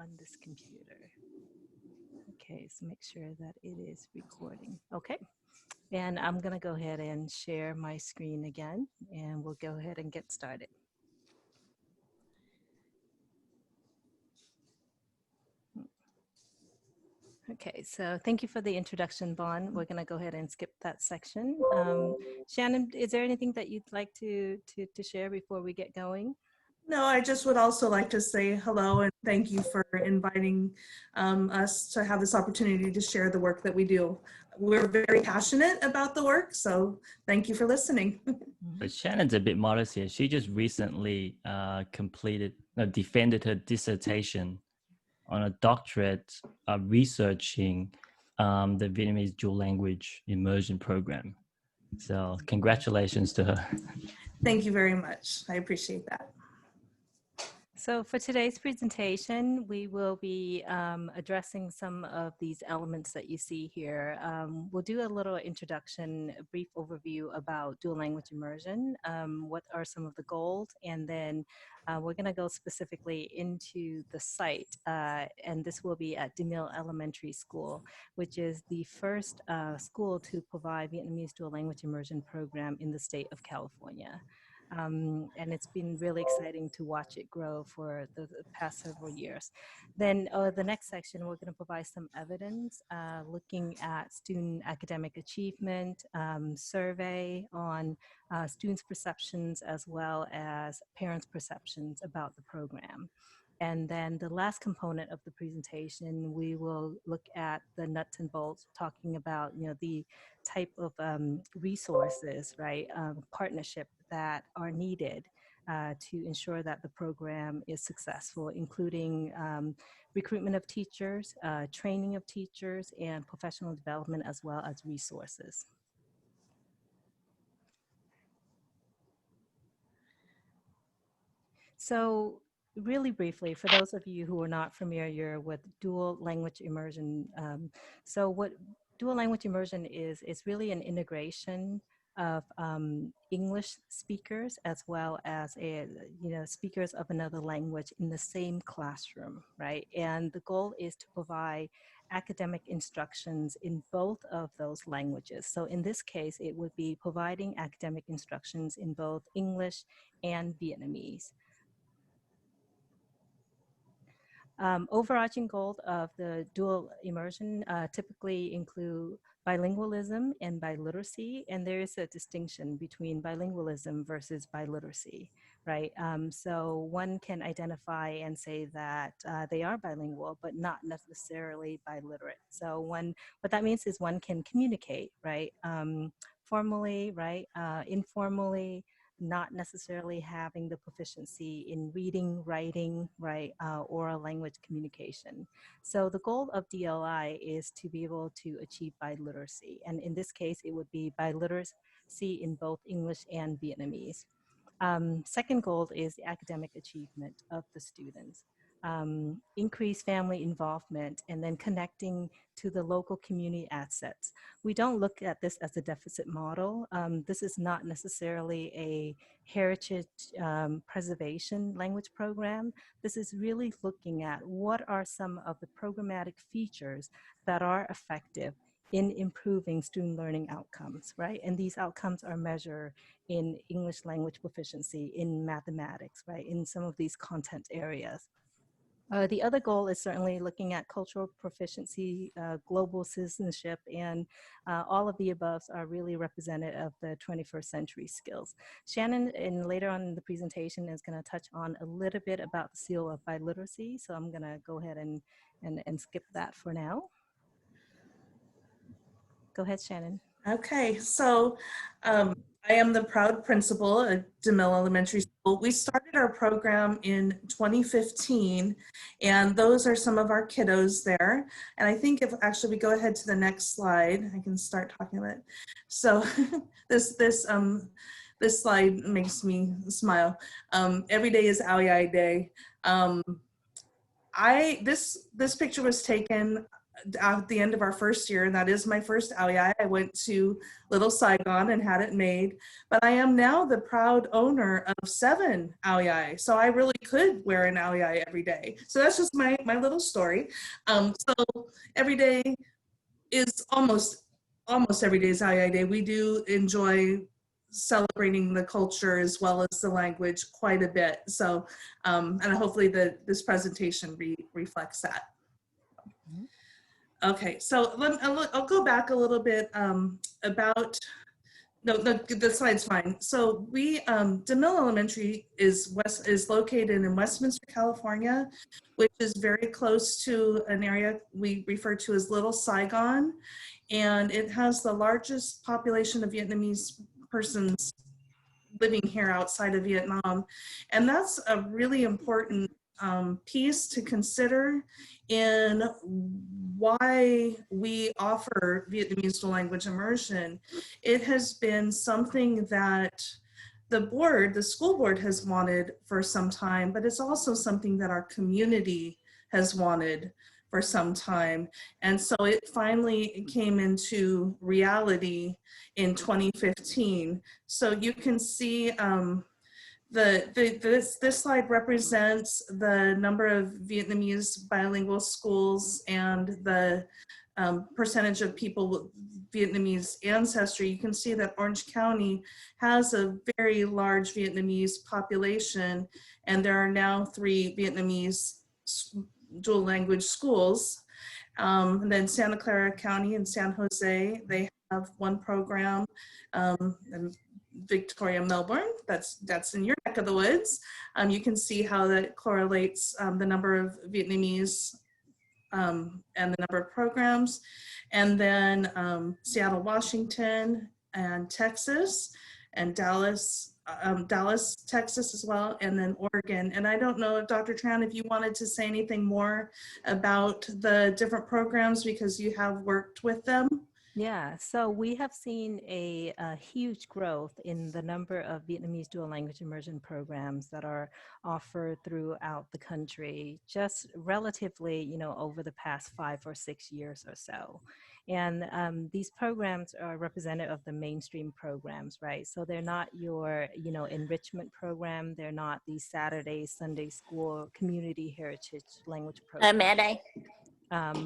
on this computer. Okay, so make sure that it is recording. Okay, and I'm gonna go ahead and share my screen again, and we'll go ahead and get started. Okay, so thank you for the introduction, Bon. We're going to go ahead and skip that section. Shannon, is there anything that you'd like to share before we get going? No, I just would also like to say hello and thank you for inviting us to have this opportunity to share the work that we do. We're very passionate about the work, so thank you for listening. But Shannon's a bit modest here. She just recently defended her dissertation on a doctorate researching the Vietnamese dual language immersion program. So congratulations to her. Thank you very much. I appreciate that. So for today's presentation, we will be addressing some of these elements that you see here. We'll do a little introduction, a brief overview about dual language immersion, what are some of the goals, and then we're going to go specifically into the site, and this will be at DeMille Elementary School, which is the first school to provide Vietnamese dual language immersion program in the state of California. And it's been really exciting to watch it grow for the past several years. Then the next section, we're going to provide some evidence looking at student academic achievement, survey on students' perceptions as well as parents' perceptions about the program. And then the last component of the presentation, we will look at the nuts and bolts, talking about the type of resources, right, partnership that are needed to ensure that the program is successful, including recruitment of teachers, training of teachers, and professional development, as well as resources. So really briefly, for those of you who are not familiar with dual language immersion, so what dual language immersion is really an integration of English speakers as well as speakers of another language in the same classroom, right? And the goal is to provide academic instructions in both of those languages. So in this case, it would be providing academic instructions in both English and Vietnamese. Overarching goals of the dual immersion typically include bilingualism and biliteracy, and there is a distinction between bilingualism versus biliteracy, right? So one can identify and say that they are bilingual, but not necessarily biliterate. So what that means is one can communicate, right? Formally, right? Informally, not necessarily having the proficiency in reading, writing, right, oral language communication. So the goal of DLI is to be able to achieve biliteracy. And in this case, it would be biliteracy in both English and Vietnamese. Second goal is the academic achievement of the students. Increase family involvement, and then connecting to the local community assets. We don't look at this as a deficit model. This is not necessarily a heritage preservation language program. This is really looking at what are some of the programmatic features that are effective in improving student learning outcomes, right? And these outcomes are measured in English language proficiency, in mathematics, right? In some of these content areas. The other goal is certainly looking at cultural proficiency, global citizenship, and all of the above are really representative of the 21st century skills. Shannon, later on in the presentation, is going to touch on a little bit about the seal of biliteracy, so I'm going to go ahead and skip that for now. Go ahead, Shannon. Okay, so I am the proud principal at DeMille Elementary School. We started our program in 2015, and those are some of our kiddos there. And I think if actually we go ahead to the next slide, I can start talking about it. So this slide makes me smile. Every day is Ao Dai Day. This picture was taken at the end of our first year, and that is my first Aoyai. I went to Little Saigon and had it made, but I am now the proud owner of 7 Aoyai. So I really could wear an Aoyai every day. So that's just my little story. So every day is almost every day is Aoyai Day. We do enjoy celebrating the culture as well as the language quite a bit. So, and hopefully this presentation reflects that. Okay, so I'll go back a little bit about, no, the slide's fine. So DeMille Elementary is located in Westminster, California, which is very close to an area we refer to as Little Saigon. And it has the largest population of Vietnamese persons living here outside of Vietnam. And that's a really important piece to consider in why we offer Vietnamese dual language immersion. It has been something that the school board has wanted for some time, but it's also something that our community has wanted for some time. And so it finally came into reality in 2015. So you can see this slide represents the number of Vietnamese bilingual schools and the percentage of people with Vietnamese ancestry. You can see that Orange County has a very large Vietnamese population, and there are now 3 Vietnamese dual language schools. And then Santa Clara County and San Jose, they have 1 program. And Victoria, Melbourne, that's in your neck of the woods. You can see how that correlates the number of Vietnamese and the number of programs. And then Seattle, Washington, and Texas, and Dallas, Texas as well, and then Oregon. And I don't know if Dr. Tran, if you wanted to say anything more about the different programs because you have worked with them. Yeah, so we have seen a huge growth in the number of Vietnamese dual language immersion programs that are offered throughout the country, just relatively, over the past 5 or 6 years or so. And these programs are representative of the mainstream programs, right? So they're not your, enrichment program. They're not the Saturday, Sunday school, community heritage language programs.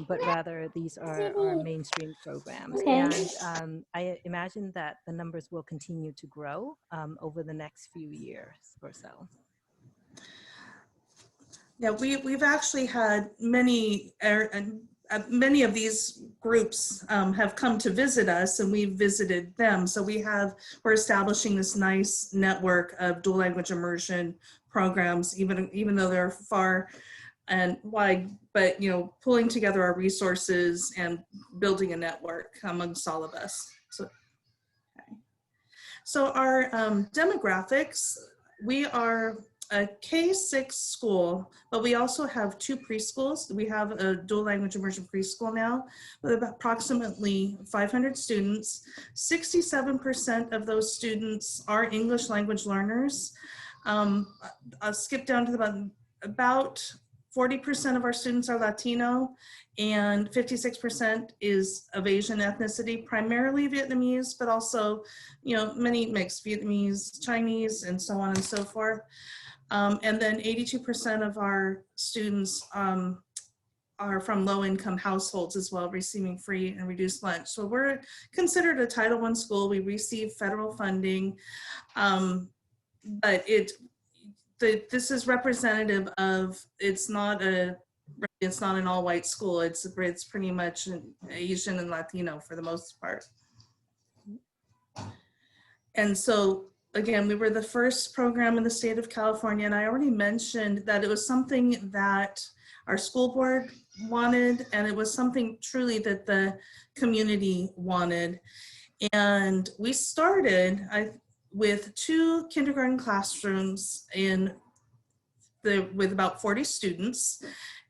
But rather these are our mainstream programs. And I imagine that the numbers will continue to grow over the next few years or so. Yeah, we've actually had many of these groups have come to visit us, and we've visited them. So we're establishing this nice network of dual language immersion programs, even though they're far and wide, but pulling together our resources and building a network amongst all of us. So our demographics, we are a K-6 school, but we also have 2 preschools. We have a dual language immersion preschool now with approximately 500 students. 67% of those students are English language learners. I'll skip down to about 40% of our students are Latino, and 56% is of Asian ethnicity, primarily Vietnamese, but also, many mixed Vietnamese, Chinese, and so on and so forth. And then 82% of our students are from low-income households as well, receiving free and reduced lunch. So we're considered a Title I school. We receive federal funding, but this is representative of, it's not an all-white school. It's pretty much Asian and Latino for the most part. And so again, we were the first program in the state of California, and I already mentioned that it was something that our school board wanted, and it was something truly that the community wanted. And we started with 2 kindergarten classrooms with about 40 students,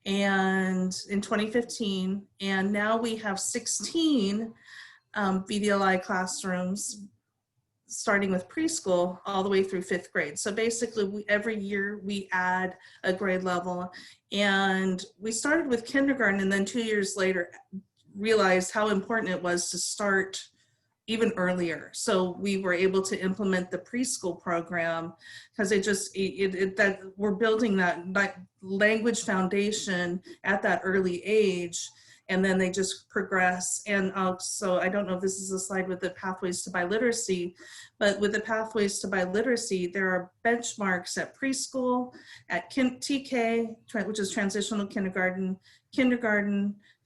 and in 2015, and now we have 16 VDLI classrooms starting with preschool all the way through 5th grade. So basically every year we add a grade level, and we started with kindergarten, and then 2 years later realized how important it was to start even earlier. So we were able to implement the preschool program because that we're building that language foundation at that early age, and then they just progress. And so I don't know if this is a slide with the pathways to biliteracy, but with the pathways to biliteracy, there are benchmarks at preschool, at TK, which is transitional kindergarten,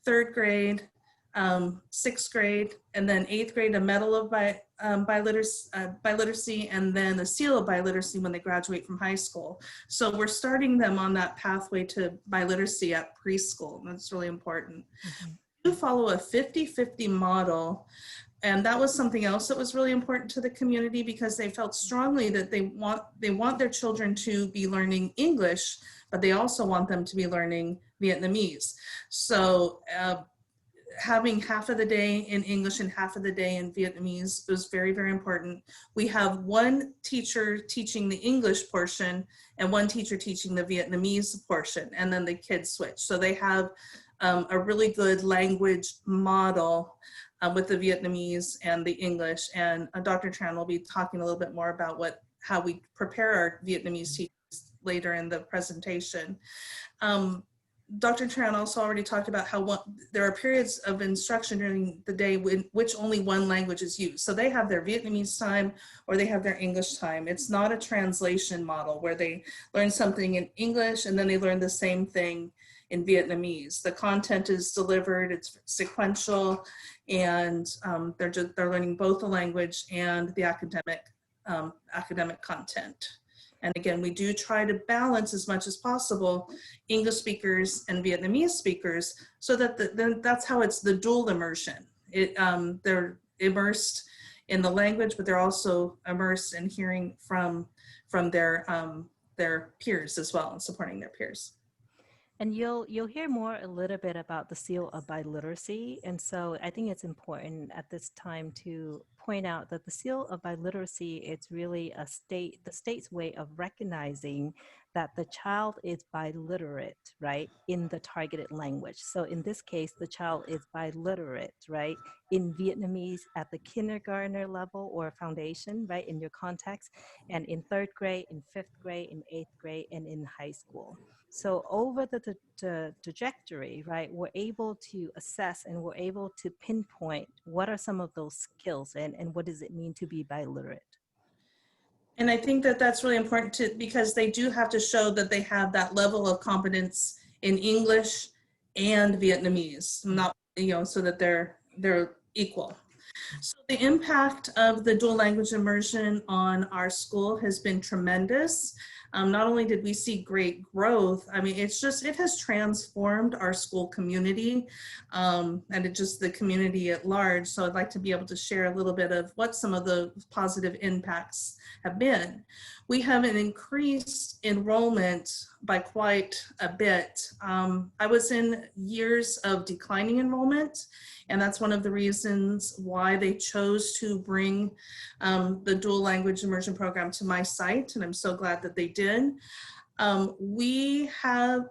3rd grade, 6th grade, and then 8th grade, a medal of biliteracy, and then a seal of biliteracy when they graduate from high school. So we're starting them on that pathway to biliteracy at preschool. That's really important. We follow a 50-50 model, and that was something else that was really important to the community because they felt strongly that they want their children to be learning English, but they also want them to be learning Vietnamese. So having half of the day in English and half of the day in Vietnamese was very, very important. We have one teacher teaching the English portion and one teacher teaching the Vietnamese portion, and then the kids switch. So they have a really good language model with the Vietnamese and the English. And Dr. Tran will be talking a little bit more about how we prepare our Vietnamese teachers later in the presentation. Dr. Tran also already talked about how there are periods of instruction during the day in which only one language is used. So they have their Vietnamese time or they have their English time. It's not a translation model where they learn something in English and then they learn the same thing in Vietnamese. The content is delivered, it's sequential, and they're learning both the language and the academic content. And again, we do try to balance as much as possible English speakers and Vietnamese speakers so that then that's how it's the dual immersion. They're immersed in the language, but they're also immersed in hearing from their peers as well and supporting their peers. And you'll hear more a little bit about the seal of biliteracy. And so I think it's important at this time to point out that the seal of biliteracy, it's really the state's way of recognizing that the child is biliterate, right, in the targeted language. So in this case, the child is biliterate, right, in Vietnamese at the kindergartner level or foundation, right, in your context, and in 3rd grade, in 5th grade, in 8th grade, and in high school. So over the trajectory, right, we're able to assess and we're able to pinpoint what are some of those skills and what does it mean to be biliterate. And I think that that's really important because they do have to show that they have that level of competence in English and Vietnamese, not, so that they're equal. So the impact of the dual language immersion on our school has been tremendous. Not only did we see great growth, I mean, it has transformed our school community and the community at large. So I'd like to be able to share a little bit of what some of the positive impacts have been. We have an increased enrollment by quite a bit. I was in years of declining enrollment, and that's one of the reasons why they chose to bring the dual language immersion program to my site, and I'm so glad that they did. We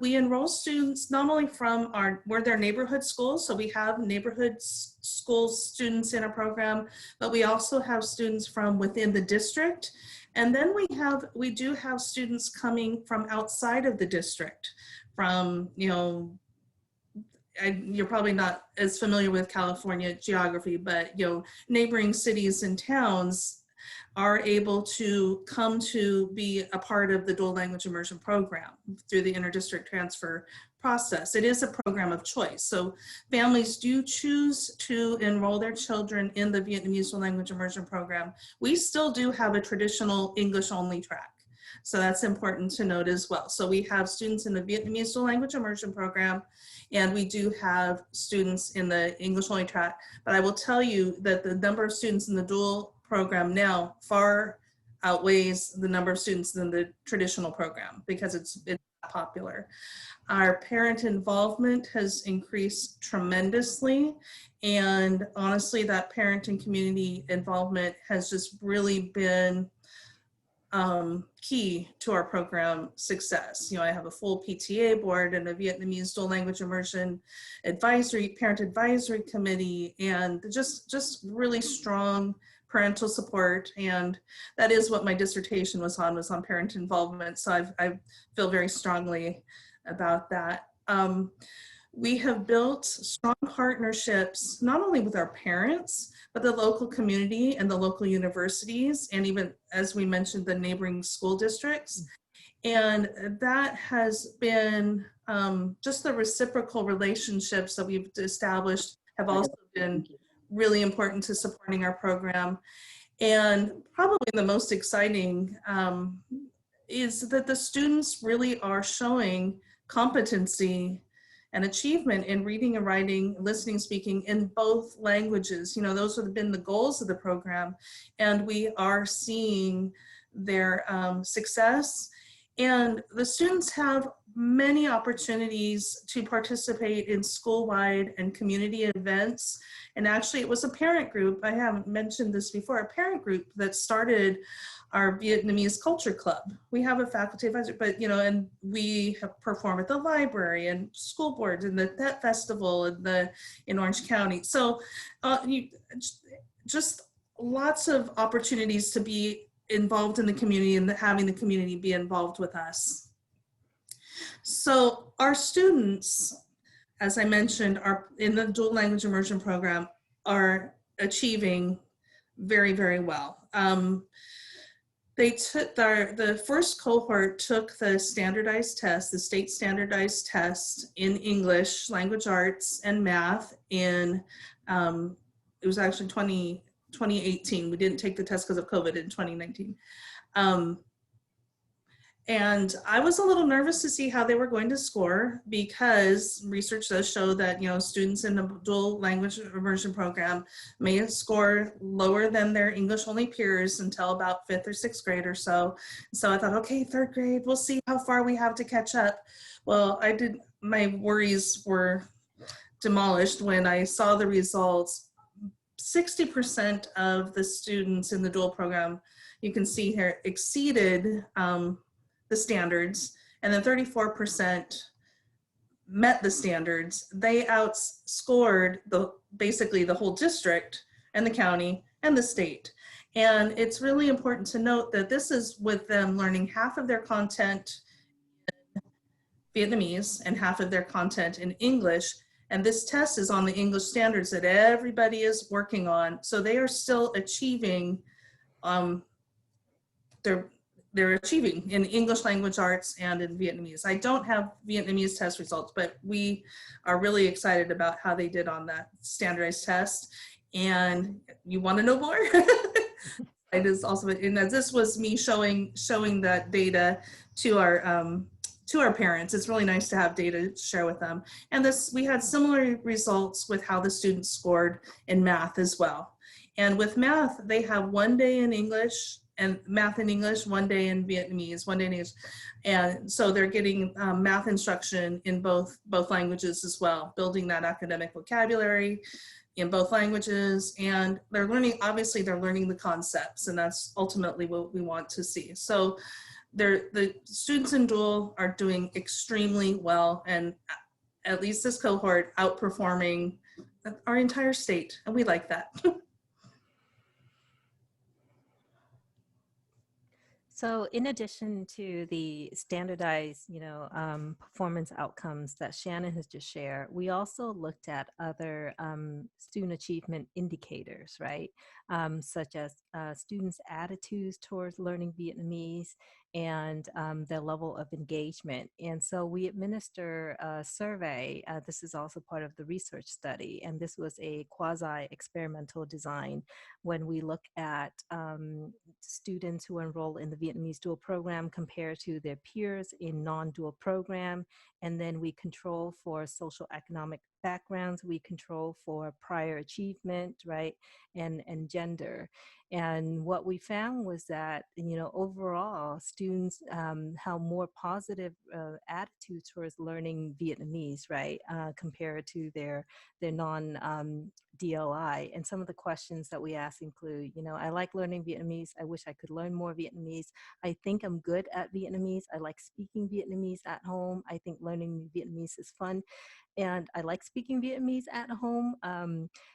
enroll students not only from we're their neighborhood schools, so we have neighborhood school students in our program, but we also have students from within the district. And then we do have students coming from outside of the district, from, you're probably not as familiar with California geography, but neighboring cities and towns are able to come to be a part of the dual language immersion program through the interdistrict transfer process. It is a program of choice. So families do choose to enroll their children in the Vietnamese dual language immersion program. We still do have a traditional English only track. So that's important to note as well. So we have students in the Vietnamese dual language immersion program, and we do have students in the English only track. But I will tell you that the number of students in the dual program now far outweighs the number of students in the traditional program because it's popular. Our parent involvement has increased tremendously. And honestly, that parent and community involvement has just really been key to our program success. You know, I have a full PTA board and a Vietnamese dual language immersion parent advisory committee, and just really strong parental support. And that is what my dissertation was on parent involvement. So I feel very strongly about that. We have built strong partnerships, not only with our parents, but the local community and the local universities, and even, as we mentioned, the neighboring school districts. And that has been just the reciprocal relationships that we've established have also been really important to supporting our program. And probably the most exciting is that the students really are showing competency and achievement in reading and writing, listening, speaking in both languages. You know, those have been the goals of the program, and we are seeing their success. And the students have many opportunities to participate in school-wide and community events. And actually, it was a parent group, I haven't mentioned this before, a parent group that started our Vietnamese culture club. We have a faculty advisor, but you know, and we have performed at the library and school boards and the TET festival in Orange County. So just lots of opportunities to be involved in the community and having the community be involved with us. So our students, as I mentioned, are in the dual language immersion program, are achieving very, very well. They took the first cohort took the standardized test, the state standardized test in English, language arts, and math in, it was actually 2018. We didn't take the test because of COVID in 2019. And I was a little nervous to see how they were going to score, because research does show that, you know, students in the dual language immersion program may score lower than their English only peers until about 5th or 6th grade or so. So I thought, okay, 3rd grade, we'll see how far we have to catch up. Well, my worries were demolished when I saw the results. 60% of the students in the dual program, you can see here, exceeded the standards, and then 34% met the standards. They outscored basically the whole district and the county and the state. And it's really important to note that this is with them learning half of their content in Vietnamese and half of their content in English. And this test is on the English standards that everybody is working on. So they are still achieving they're achieving in English language arts and in Vietnamese. I don't have Vietnamese test results, but we are really excited about how they did on that standardized test. And you want to know more? It is also, and this was me showing that data to our parents. It's really nice to have data to share with them. And we had similar results with how the students scored in math as well. And with math, they have 1 day in English and math in English, 1 day in Vietnamese, 1 day in English. And so they're getting math instruction in both languages as well, building that academic vocabulary in both languages. And they're learning, obviously they're learning the concepts, and that's ultimately what we want to see. So the students in dual are doing extremely well, and at least this cohort outperforming our entire state, and we like that. So in addition to the standardized, performance outcomes that Shannon has just shared, we also looked at other student achievement indicators, right? Such as students' attitudes towards learning Vietnamese and their level of engagement. And so we administer a survey. This is also part of the research study, and this was a quasi-experimental design when we look at students who enroll in the Vietnamese dual program compared to their peers in non-dual program. And then we control for social economic backgrounds, we control for prior achievement, right, and gender. And what we found was that, overall, students have more positive attitudes towards learning Vietnamese, right, compared to their non DLI. And some of the questions that we ask include, I like learning Vietnamese. I wish I could learn more Vietnamese. I think I'm good at Vietnamese. I like speaking Vietnamese at home. I think learning Vietnamese is fun, and I like speaking Vietnamese at home.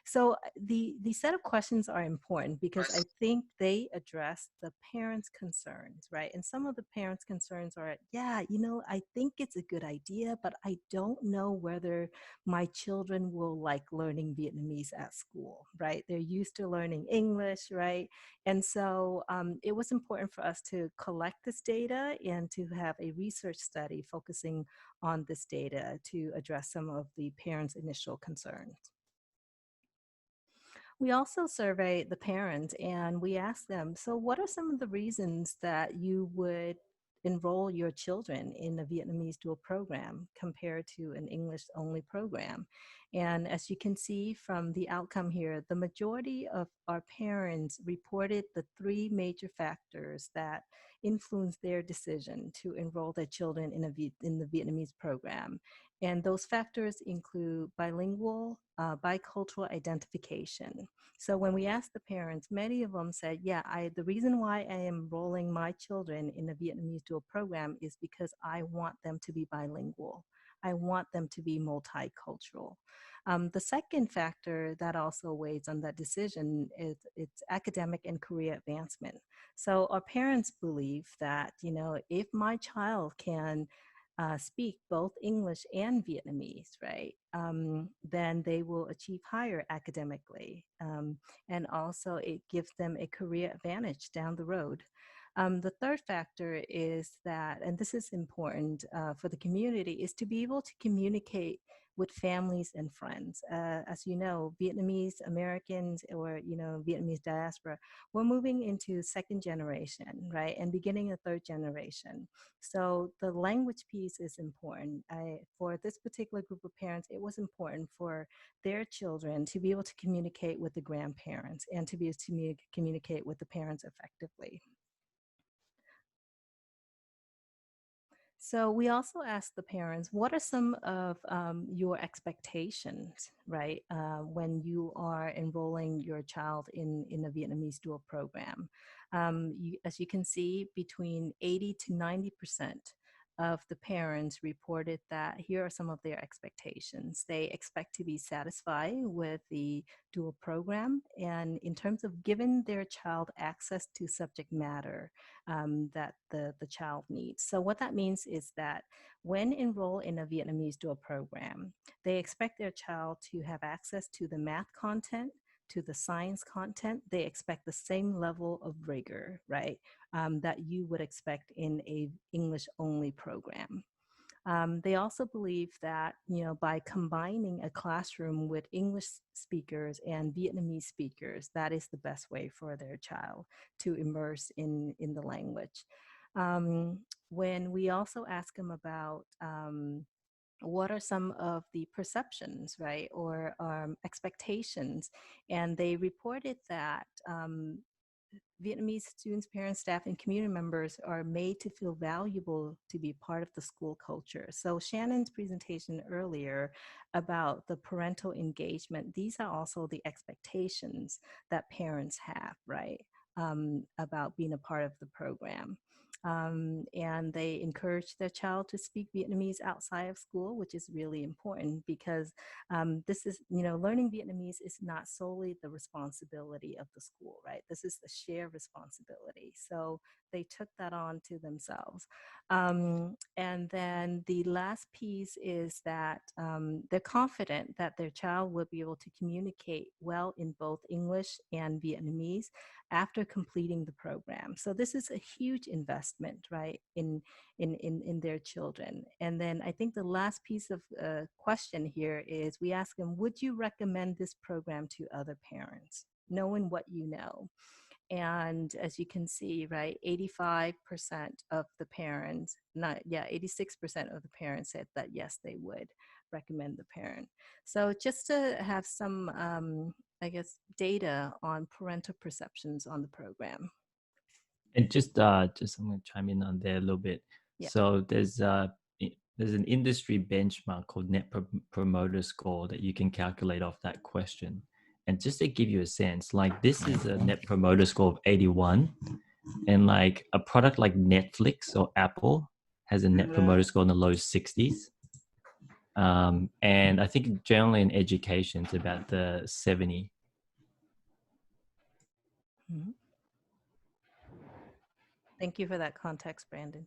So the set of questions are important because I think they address the parents' concerns, right? And some of the parents' concerns are, yeah, I think it's a good idea, but I don't know whether my children will like learning Vietnamese at school, right? They're used to learning English, right? And so it was important for us to collect this data and to have a research study focusing on this data to address some of the parents' initial concerns. We also surveyed the parents and we asked them, so what are some of the reasons that you would enroll your children in a Vietnamese dual program compared to an English only program? And as you can see from the outcome here, the majority of our parents reported the three major factors that influenced their decision to enroll their children in the Vietnamese program. And those factors include bilingual, bicultural identification. So when we asked the parents, many of them said, yeah, the reason why I am enrolling my children in a Vietnamese dual program is because I want them to be bilingual. I want them to be multicultural. The second factor that also weighs on that decision is it's academic and career advancement. So our parents believe that, if my child can speak both English and Vietnamese, right, then they will achieve higher academically. And also it gives them a career advantage down the road. The third factor is that, and this is important for the community, is to be able to communicate with families and friends. As you know, Vietnamese Americans or, Vietnamese diaspora, we're moving into second generation, right? And beginning a third generation. So the language piece is important. For this particular group of parents, it was important for their children to be able to communicate with the grandparents and to be able to communicate with the parents effectively. So we also asked the parents, what are some of your expectations, right, when you are enrolling your child in a Vietnamese dual program? As you can see, between 80 to 90% of the parents reported that here are some of their expectations. They expect to be satisfied with the dual program, and in terms of giving their child access to subject matter that the child needs. So what that means is that when enrolled in a Vietnamese dual program, they expect their child to have access to the math content, to the science content. They expect the same level of rigor, right, that you would expect in a English-only program. They also believe that, by combining a classroom with English speakers and Vietnamese speakers, that is the best way for their child to immerse in the language. When we also ask them about what are some of the perceptions, right, or expectations, and they reported that Vietnamese students, parents, staff, and community members are made to feel valuable to be part of the school culture. So Shannon's presentation earlier about the parental engagement, these are also the expectations that parents have, right, about being a part of the program. And they encourage their child to speak Vietnamese outside of school, which is really important because this is, learning Vietnamese is not solely the responsibility of the school, right? This is the shared responsibility. So they took that on to themselves. And then the last piece is that they're confident that their child will be able to communicate well in both English and Vietnamese after completing the program. So this is a huge investment, right, in their children. And then I think the last piece of question here is we ask them, would you recommend this program to other parents, knowing what you know? And as you can see, right, 85% of the parents, 86% of the parents said that yes, they would recommend the parent. So just to have some I guess, data on parental perceptions on the program. And just I'm gonna chime in on there a little bit. Yeah. So there's an industry benchmark called Promoter Score that you can calculate off that question. And just to give you a sense, like this is a Net Promoter Score of 81, and like a product like Netflix or Apple has a Net Promoter Score in the low 60s. And I think generally in education it's about the 70. Mhm. Thank you for that context, Brandon.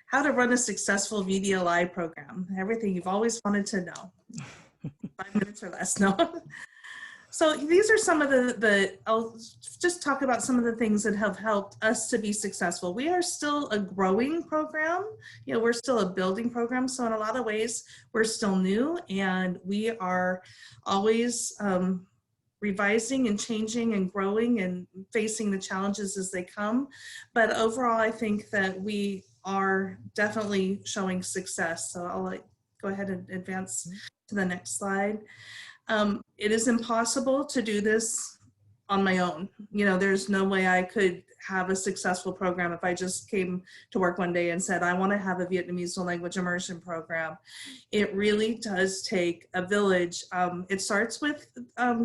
How to run a successful VDLI program. Everything you've always wanted to know. 5 minutes or less, no. So these are some of I'll just talk about some of the things that have helped us to be successful. We are still a growing program. You know, we're still a building program. So in a lot of ways, we're still new, and we are always revising and changing and growing and facing the challenges as they come. But overall, I think that we are definitely showing success. So I'll go ahead and advance to the next slide. It is impossible to do this on my own. You know, there's no way I could have a successful program if I just came to work one day and said, I want to have a Vietnamese dual language immersion program. It really does take a village. It starts with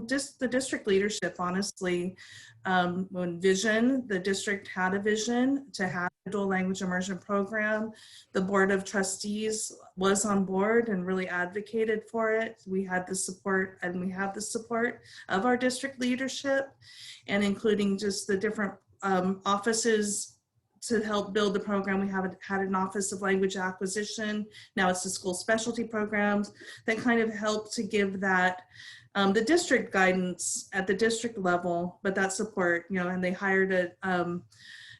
just the district leadership, honestly. When the district had a vision to have a dual language immersion program, the board of trustees was on board and really advocated for it. We had the support, and we have the support of our district leadership, and including just the different offices to help build the program. We have had an office of language acquisition. Now it's the school specialty programs that kind of help to give that the district guidance at the district level, but that support, you know, and they hired an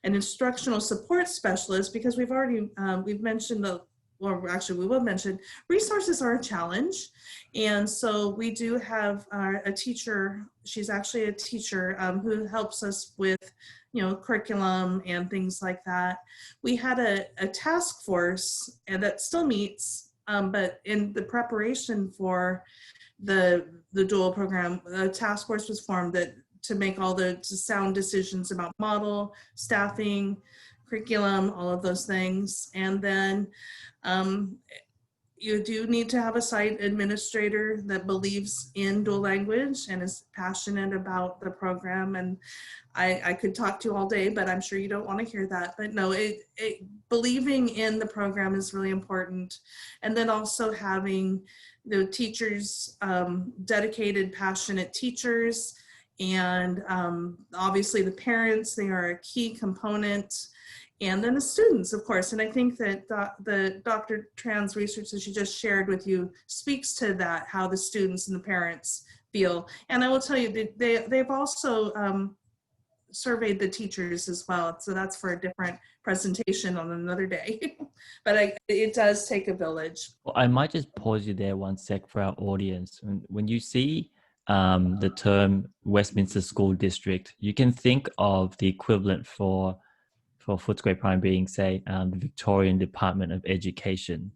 instructional support specialist, because we've already, we've mentioned we will mention resources are a challenge. And so we do have a teacher, she's actually a teacher who helps us with, you know, curriculum and things like that. We had a task force, and that still meets, but in the preparation for the dual program, a task force was formed to make all the sound decisions about model, staffing, curriculum, all of those things. And then you do need to have a site administrator that believes in dual language and is passionate about the program. And I could talk to you all day, but I'm sure you don't want to hear that. But no, believing in the program is really important. And then also having the teachers, dedicated, passionate teachers, and obviously the parents, they are a key component. And then the students, of course. And I think that the Dr. Tran's research that she just shared with you speaks to that, how the students and the parents feel. And I will tell you that they've also surveyed the teachers as well. So that's for a different presentation on another day. But it does take a village. Well, I might just pause you there one sec for our audience. When you see the term Westminster School District, you can think of the equivalent for Footscray Prime being, say, the Victorian Department of Education.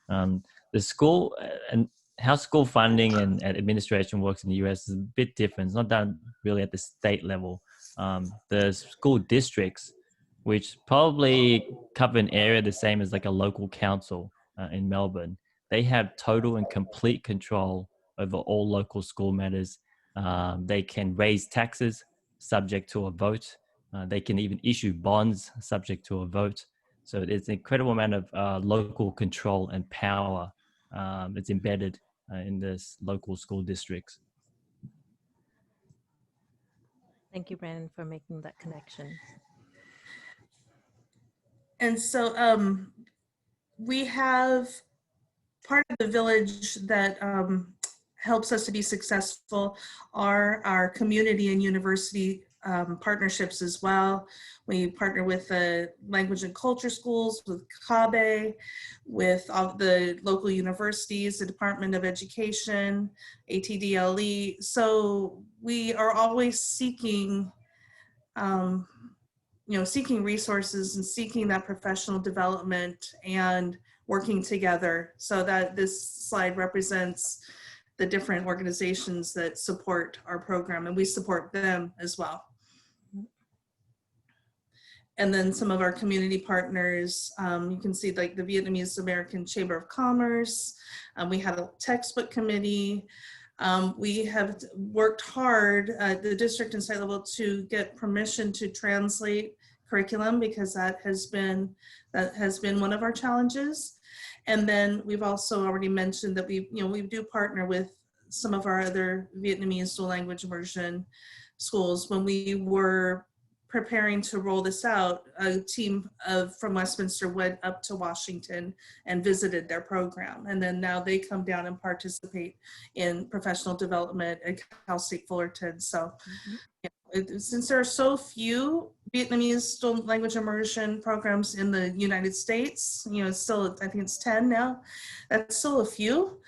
The school and how school funding and administration works in the US is a bit different. It's not done really at the state level. The school districts, which probably cover an area the same as like a local council in Melbourne, they have total and complete control over all local school matters. They can raise taxes subject to a vote. They can even issue bonds subject to a vote. So it's an incredible amount of local control and power that's embedded in this local school districts. Thank you, Brandon, for making that connection. And so we have part of the village that helps us to be successful are our community and university partnerships as well. We partner with the language and culture schools, with CABE, with all the local universities, the Department of Education, ATDLE. So we are always seeking, seeking resources and seeking that professional development. And working together. So that this slide represents the different organizations that support our program, and we support them as well. And then some of our community partners, you can see like the Vietnamese American Chamber of Commerce. We had a textbook committee. We have worked hard at the district and state level to get permission to translate curriculum, because that has been one of our challenges. And then we've also already mentioned that we do partner with some of our other Vietnamese dual language immersion schools. When we were preparing to roll this out, a team from Westminster went up to Washington and visited their program. And then now they come down and participate in professional development at Cal State Fullerton. So since there are so few Vietnamese dual language immersion programs in the United States, it's still, I think it's 10 now, that's still a few.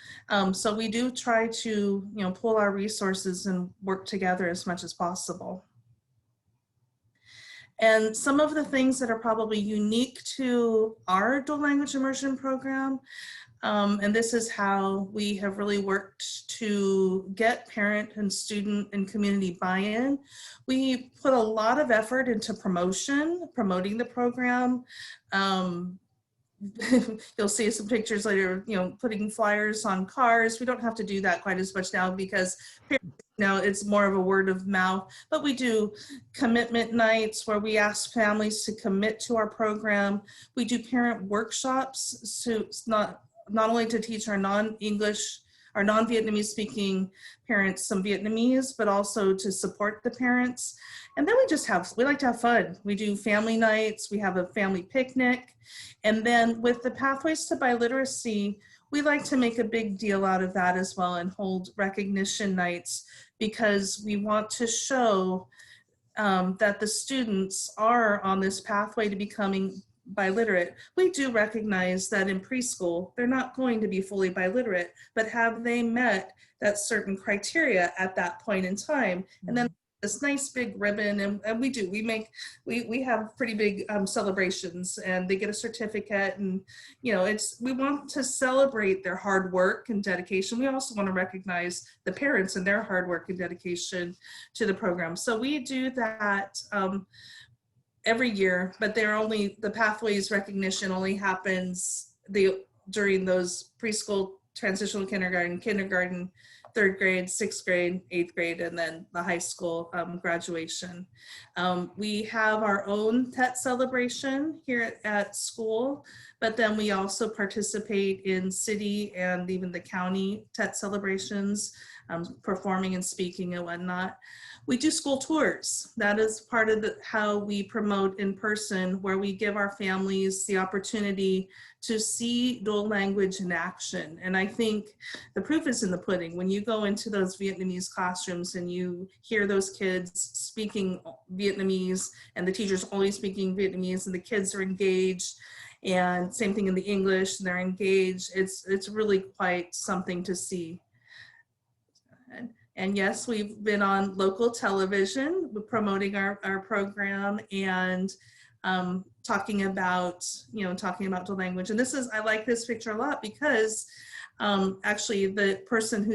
So we do try to, pull our resources and work together as much as possible. And some of the things that are probably unique to our dual language immersion program, and this is how we have really worked to get parent and student and community buy-in. We put a lot of effort into promoting the program. You'll see some pictures later, putting flyers on cars. We don't have to do that quite as much now, because now it's more of a word of mouth, but we do commitment nights where we ask families to commit to our program. We do parent workshops, so it's not only to teach our non-English, our non-Vietnamese speaking parents some Vietnamese, but also to support the parents. And then we like to have fun. We do family nights, we have a family picnic. And then with the Pathways to Biliteracy, we like to make a big deal out of that as well and hold recognition nights, because we want to show that the students are on this pathway to becoming biliterate. We do recognize that in preschool, they're not going to be fully biliterate, but have they met that certain criteria at that point in time? And then this nice big ribbon, and we have pretty big celebrations, and they get a certificate, and we want to celebrate their hard work and dedication. We also want to recognize the parents and their hard work and dedication to the program. So we do that every year, but the Pathways recognition only happens during those preschool, transitional kindergarten, third grade, 6th grade, 8th grade, and then the high school graduation. We have our own TET celebration here at school, but then we also participate in city and even the county TET celebrations, performing and speaking and whatnot. We do school tours. That is part of how we promote in person, where we give our families the opportunity to see dual language in action. And I think the proof is in the pudding. When you go into those Vietnamese classrooms and you hear those kids speaking Vietnamese, and the teacher's only speaking Vietnamese, and the kids are engaged, and same thing in the English, and they're engaged, it's really quite something to see. And yes, we've been on local television promoting our program, and talking about dual language. And I like this picture a lot, because actually the person who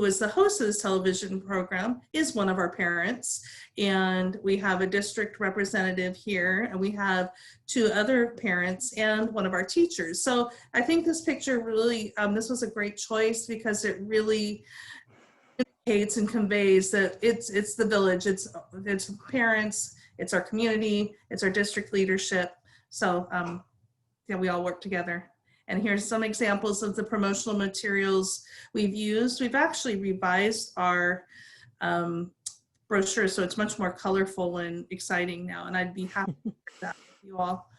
is the host of this television program is one of our parents, and we have a district representative here, and we have 2 other parents and one of our teachers. So I think this picture really, this was a great choice, because it really indicates and conveys that it's the village, it's parents, it's our community, it's our district leadership. So we all work together. And here's some examples of the promotional materials we've used. We've actually revised our brochure, so it's much more colorful and exciting now, and I'd be happy to share that with you all.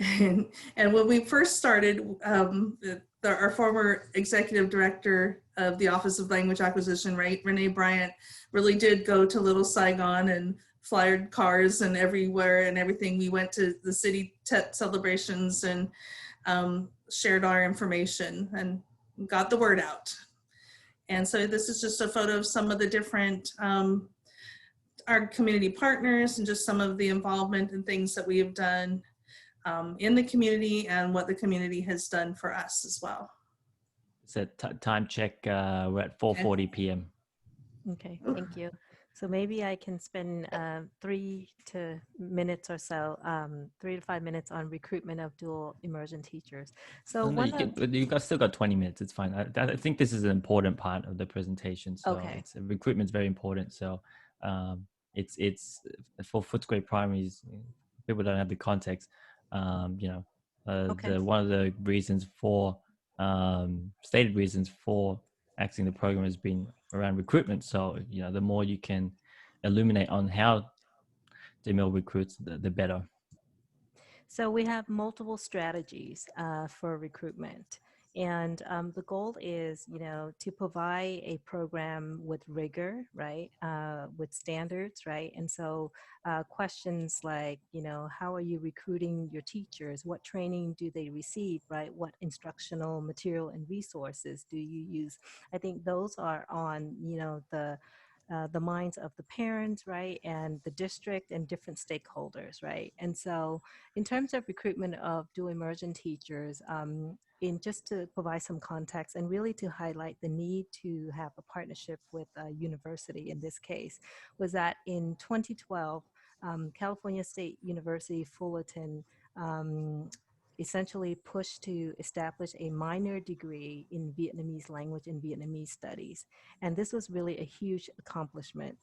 And when we first started, our former executive director of the Office of Language Acquisition, Renee Bryant, really did go to Little Saigon and flyered cars and everywhere and everything. We went to the city TET celebrations and shared our information and got the word out. And so this is just a photo of some of the different our community partners and just some of the involvement and things that we have done. in the community and what the community has done for us as well. So time check, we're at 4:40 p.m. Okay, thank you. So maybe I can spend 3 to 5 minutes or so, 3 to 5 minutes on recruitment of dual immersion teachers. So No, one of, you got still got 20 minutes. It's fine. I think this is an important part of the presentation. So okay, it's recruitment is very important. So it's for Footscray primaries. People don't have the context. You know, okay. the one of the reasons for stated reasons for axing the program has been around recruitment. So you know, the more you can illuminate on how the mill recruits, the better. So we have multiple strategies for recruitment. And the goal is, to provide a program with rigor, right, with standards, right? And so questions like, how are you recruiting your teachers? What training do they receive, right? What instructional material and resources do you use? I think those are on, the minds of the parents, right, and the district and different stakeholders, right? And so in terms of recruitment of dual immersion teachers, in just to provide some context and really to highlight the need to have a partnership with a university in this case, was that in 2012, California State University Fullerton essentially pushed to establish a minor degree in Vietnamese language and Vietnamese studies. And this was really a huge accomplishment.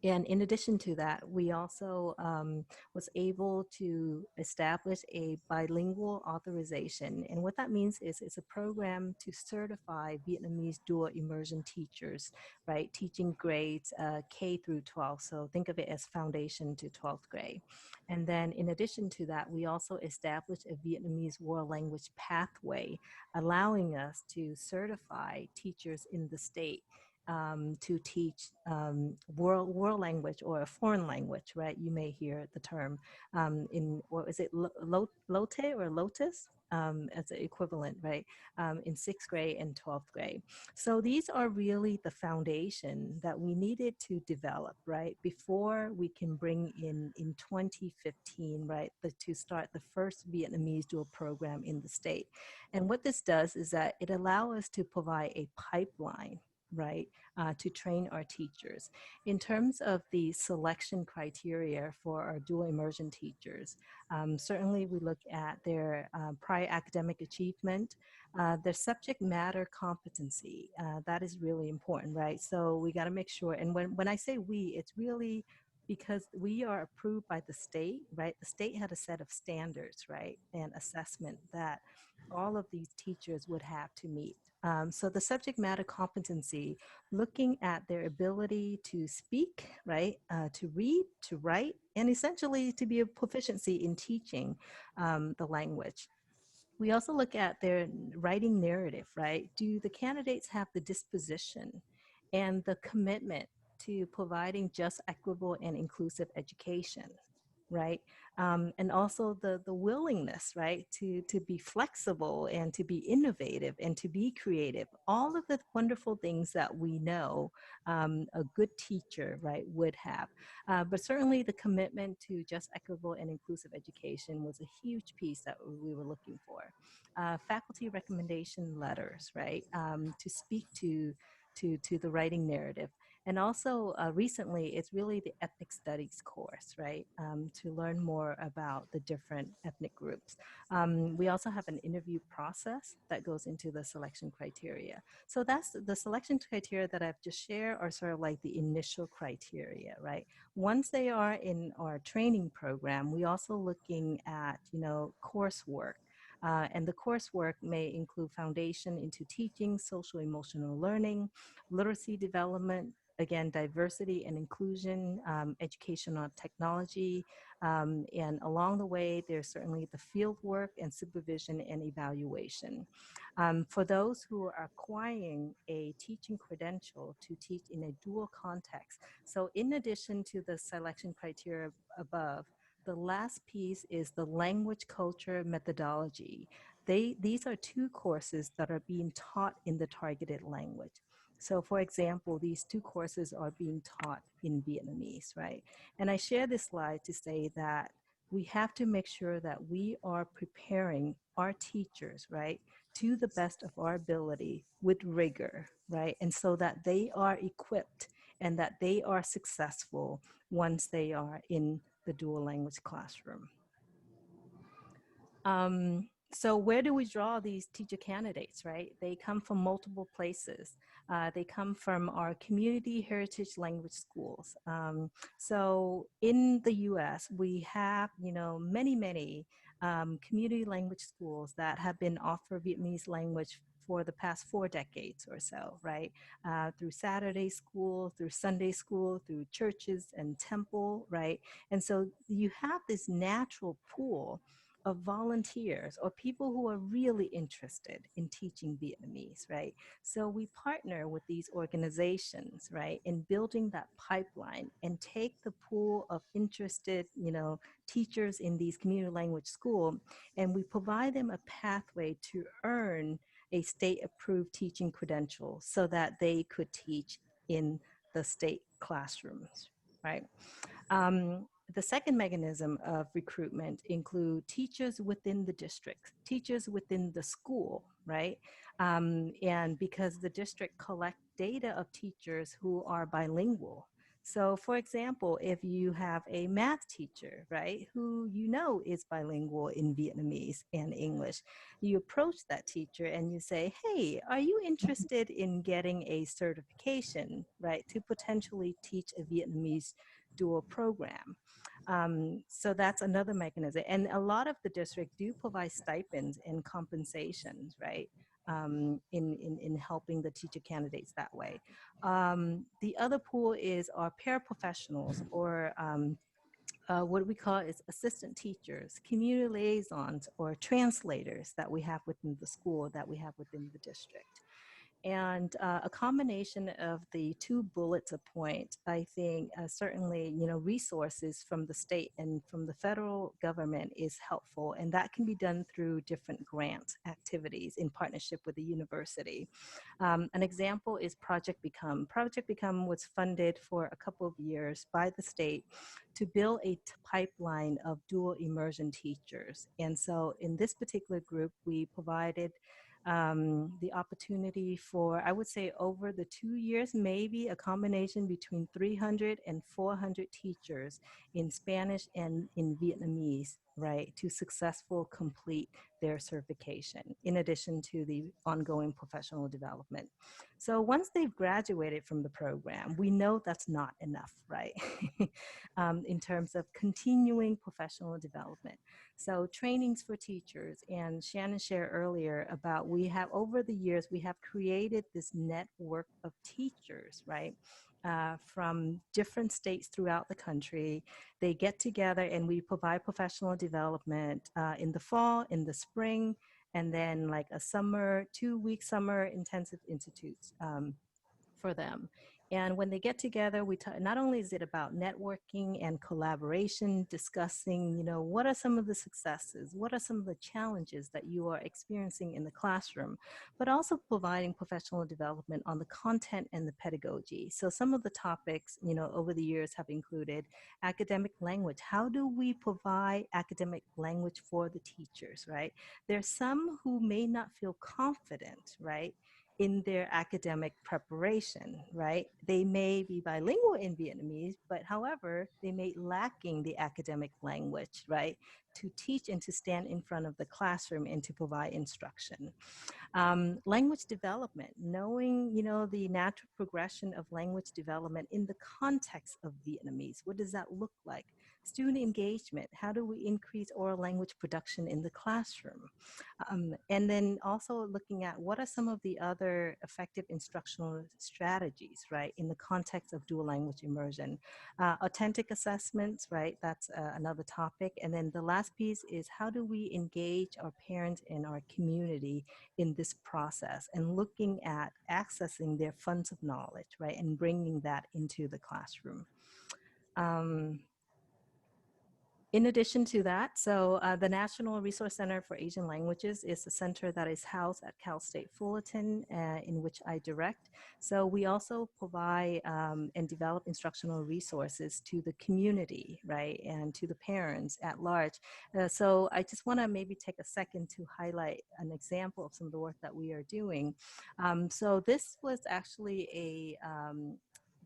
And in addition to that, we also was able to establish a bilingual authorization. And what that means is it's a program to certify Vietnamese dual immersion teachers, right? Teaching grades K through 12. So think of it as foundation to 12th grade. And then in addition to that, we also established a Vietnamese world language pathway, allowing us to certify teachers in the state to teach world language or a foreign language, right? You may hear the term in, what is it, Lote or Lotus? As an equivalent, right, in 6th grade and 12th grade. So these are really the foundation that we needed to develop, right, before we can bring in 2015, right, to start the first Vietnamese dual program in the state. And what this does is that it allows us to provide a pipeline, right, to train our teachers. In terms of the selection criteria for our dual immersion teachers, certainly we look at their prior academic achievement, their subject matter competency. That is really important, right? So we got to make sure, and when I say we, it's really because we are approved by the state, right? The state had a set of standards, right, and assessment that all of these teachers would have to meet. So the subject matter competency, looking at their ability to speak, right, to read, to write, and essentially to be a proficiency in teaching the language. We also look at their writing narrative, right? Do the candidates have the disposition and the commitment to providing just, equitable, and inclusive education, right? And also the willingness, right, to be flexible and to be innovative and to be creative. All of the wonderful things that we know a good teacher, right, would have. But certainly the commitment to just, equitable, and inclusive education was a huge piece that we were looking for. Faculty recommendation letters, right, to speak to the writing narrative. And also recently, it's really the ethnic studies course, right, to learn more about the different ethnic groups. We also have an interview process that goes into the selection criteria. So that's the selection criteria that I've just shared are sort of like the initial criteria, right? Once they are in our training program, we also looking at, coursework. And the coursework may include foundation into teaching, social emotional learning, literacy development, again, diversity and inclusion, educational technology, and along the way, there's certainly the field work and supervision and evaluation. For those who are acquiring a teaching credential to teach in a dual context, so in addition to the selection criteria above, the last piece is the language culture methodology. These are 2 courses that are being taught in the targeted language. So for example, these 2 courses are being taught in Vietnamese, right? And I share this slide to say that we have to make sure that we are preparing our teachers, right, to the best of our ability with rigor, right? And so that they are equipped and that they are successful once they are in the dual language classroom. So where do we draw these teacher candidates, right? They come from multiple places. They come from our community heritage language schools. So in the US, we have, many community language schools that have been offered Vietnamese language for the past 4 decades or so, right? Through Saturday school, through Sunday school, through churches and temple, right? And so you have this natural pool of volunteers or people who are really interested in teaching Vietnamese, right? So we partner with these organizations, right, in building that pipeline and take the pool of interested, teachers in these community language school, and we provide them a pathway to earn a state-approved teaching credential so that they could teach in the state classrooms, right? The second mechanism of recruitment include teachers within the district, teachers within the school, right? And because the district collect data of teachers who are bilingual. So for example, if you have a math teacher, right, who is bilingual in Vietnamese and English, you approach that teacher and you say, hey, are you interested in getting a certification, right, to potentially teach a Vietnamese dual program? So that's another mechanism. And a lot of the district do provide stipends and compensations, right? In helping the teacher candidates that way. The other pool is our paraprofessionals or what we call is assistant teachers, community liaisons, or translators that we have within the school, that we have within the district. And a combination of the two bullets a point, I think certainly, resources from the state and from the federal government is helpful. And that can be done through different grant activities in partnership with the university. An example is Project Become. Project Become was funded for a couple of years by the state to build a pipeline of dual immersion teachers. And so in this particular group, we provided the opportunity for, I would say over the 2 years, maybe a combination between 300 and 400 teachers in Spanish and in Vietnamese, right, to successful complete their certification, in addition to the ongoing professional development. So once they've graduated from the program, we know that's not enough, right, in terms of continuing professional development. So trainings for teachers, and Shannon shared earlier about we have, over the years, we have created this network of teachers, right? From different states throughout the country. They get together and we provide professional development in the fall, in the spring, and then like a summer, 2-week summer intensive institutes for them. And when they get together, not only is it about networking and collaboration, discussing, what are some of the successes, what are some of the challenges that you are experiencing in the classroom, but also providing professional development on the content and the pedagogy. So some of the topics, over the years have included academic language. How do we provide academic language for the teachers, right? There's some who may not feel confident, right, in their academic preparation, right? They may be bilingual in Vietnamese, but however, they may lacking the academic language, right, to teach and to stand in front of the classroom and to provide instruction. Language development, knowing, the natural progression of language development in the context of Vietnamese. What does that look like? Student engagement, how do we increase oral language production in the classroom? And then also looking at what are some of the other effective instructional strategies, right, in the context of dual language immersion. Authentic assessments, right, that's another topic. And then the last piece is how do we engage our parents and our community in this process and looking at accessing their funds of knowledge, right, and bringing that into the classroom. In addition to that, so the National Resource Center for Asian Languages is a center that is housed at Cal State Fullerton, in which I direct. So we also provide and develop instructional resources to the community, right, and to the parents at large. So I just want to maybe take a second to highlight an example of some of the work that we are doing. So this was actually a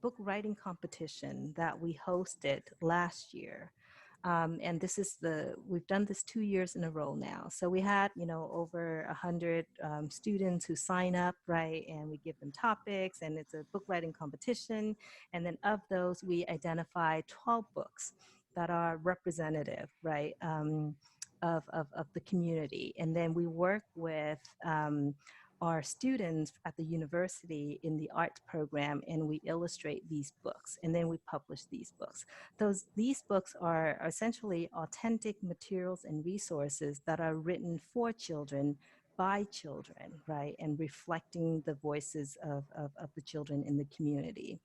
book writing competition that we hosted last year. And this is we've done this 2 years in a row now. So we had, over 100 students who sign up, right? And we give them topics, and it's a book writing competition. And then of those, we identify 12 books that are representative, right? Of the community. And then we work with our students at the university in the arts program, and we illustrate these books, and then we publish these books. These books are essentially authentic materials and resources that are written for children by children, right, and reflecting the voices of the children in the community.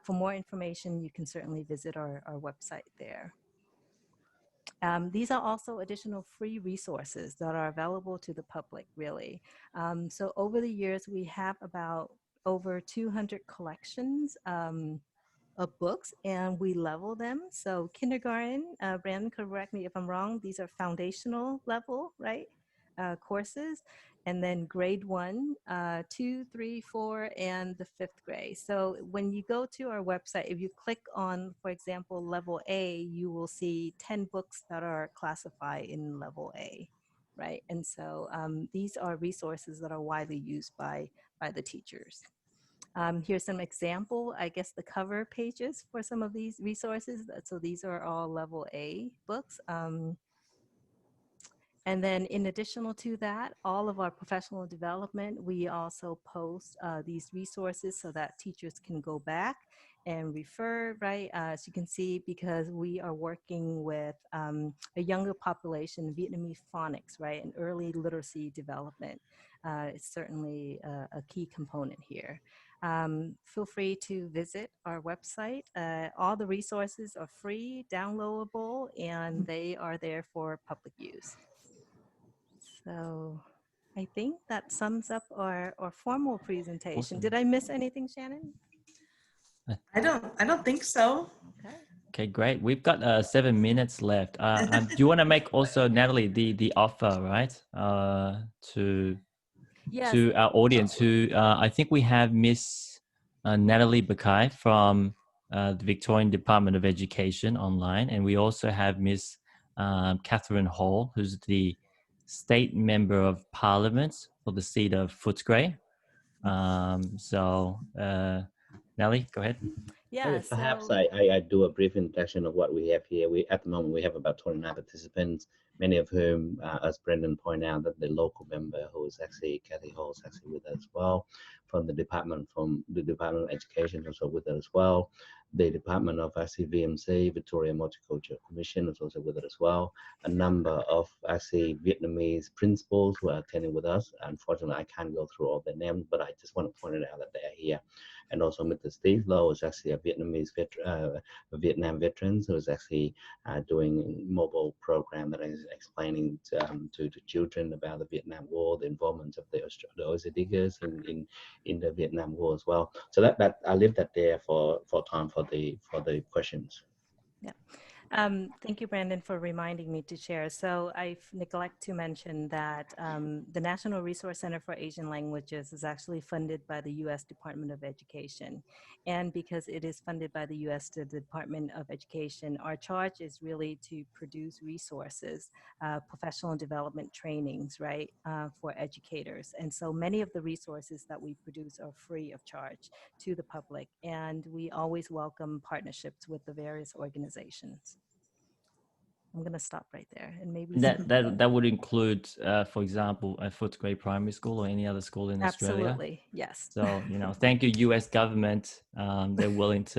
For more information, you can certainly visit our website there. These are also additional free resources that are available to the public, really. So over the years, we have about over 200 collections of books, and we level them. So kindergarten, Brandon, correct me if I'm wrong, these are foundational level, right, courses. And then grade 1, 2, 3, 4, and the 5th grade. So when you go to our website, if you click on, for example, level A, you will see 10 books that are classified in level A, right? And so these are resources that are widely used by the teachers. Here's some example, I guess, the cover pages for some of these resources. So these are all level A books. And then in addition to that, all of our professional development, we also post these resources so that teachers can go back and refer, right? As you can see, because we are working with a younger population, Vietnamese phonics, right? And early literacy development is certainly a key component here. Feel free to visit our website. All the resources are free, downloadable, and they are there for public use. So I think that sums up our formal presentation. Awesome. Did I miss anything, Shannon? I don't think so. Okay. Okay, great. We've got 7 minutes left. Do you want to make also, Natalie, the offer, right? To Yes. to our audience, who I think we have Miss Natalie Bakai from the Victorian Department of Education online, and we also have Miss Catherine Hall, who's the State Member of Parliament for the seat of Footscray. Nelly, go ahead. Yeah, Perhaps so I do a brief introduction of what we have here. At the moment, we have about 29 participants, many of whom, as Brendan pointed out, that the local member who is actually Kathy Hall is actually with us as well, from the Department of Education also with us as well. The Department of actually VMC, Victoria Multicultural Commission, is also with us as well. A number of actually Vietnamese principals who are attending with us. Unfortunately, I can't go through all their names, but I just want to point it out that they are here. And also Mr. Steve Lowe is actually a Vietnamese Vietnam veteran who is actually doing a mobile program that is explaining to children about the Vietnam War, the involvement of the Aussie diggers in the Vietnam War as well. So that I leave that there for time for the questions. yeah. Thank you, Brandon, for reminding me to share. So I neglect to mention that the National Resource Center for Asian Languages is actually funded by the U.S. Department of Education. And because it is funded by the U.S. Department of Education, our charge is really to produce resources, professional development trainings, right, for educators. And so many of the resources that we produce are free of charge to the public. And we always welcome partnerships with the various organizations. I'm going to stop right there, and maybe that would include, for example, a Footscray Primary School or any other school in Australia. Absolutely, yes. So thank you, U.S. government. They're willing to